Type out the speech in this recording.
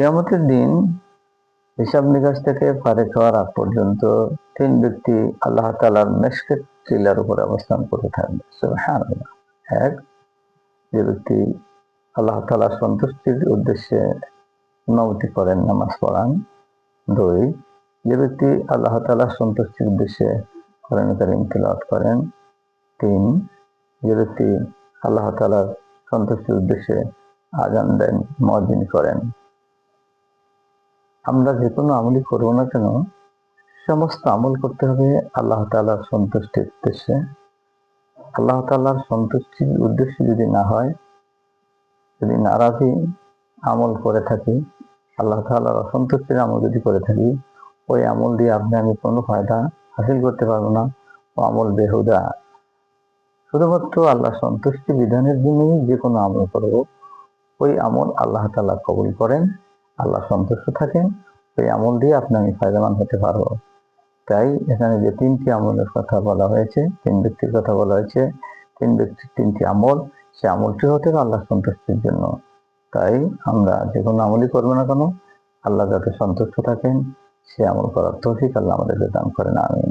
কিয়ামতের দিন হিসাব নিকাশ থেকে ফারেক হওয়ার আগ পর্যন্ত তিন ব্যক্তি আল্লাহ তাআলার মেশকের টিলার উপর অবস্থান করতে থাকবে। সুবহানাল্লাহ। এক, যে ব্যক্তি আল্লাহ তাআলার সন্তুষ্টির উদ্দেশ্যে ইমামতি করেন, নামাজ পড়ান। দুই, যে ব্যক্তি আল্লাহ তাআলার সন্তুষ্টির উদ্দেশ্যে কোরআন কারীম তিলাওয়াত করেন। তিন, যে ব্যক্তি আল্লাহ তাআলার সন্তুষ্টির উদ্দেশ্যে আযান দেন, মুয়াজ্জিন করেন। আমরা যে কোনো আমলই করবো না কেন, সমস্ত আমল করতে হবে আল্লাহ তাআলার সন্তুষ্টির উদ্দেশ্যে। আল্লাহ তাআলার সন্তুষ্টির উদ্দেশ্যে যদি না হয়, যদি নারাজি আমল করে থাকি, আল্লাহ তাআলার অসন্তুষ্টির আমল যদি করে থাকি, ওই আমল দিয়ে আপনি আমি কোনো ফায়দা হাসিল করতে পারবো না। ও আমল বেহুদা। শুধুমাত্র আল্লাহ সন্তুষ্টি বিধানের জন্যই যে কোনো আমল করব, ওই আমল আল্লাহ তাআলা কবুল করেন, আল্লাহ সন্তুষ্ট থাকেন, ওই আমল দিয়ে আপনি আমি ফায়দামান হতে পারবো। তাই এখানে যে তিনটি আমলের কথা বলা হয়েছে, তিন ব্যক্তির কথা বলা হয়েছে, তিন ব্যক্তির তিনটি আমল, সে আমলটি হতে হবে আল্লাহ সন্তুষ্টির জন্য। তাই আমরা যে কোনো আমলই করবো না কেন, আল্লাহ যাতে সন্তুষ্ট থাকেন সে আমল করার তৌফিক আল্লাহ আমাদেরকে দান করেন। আমিন।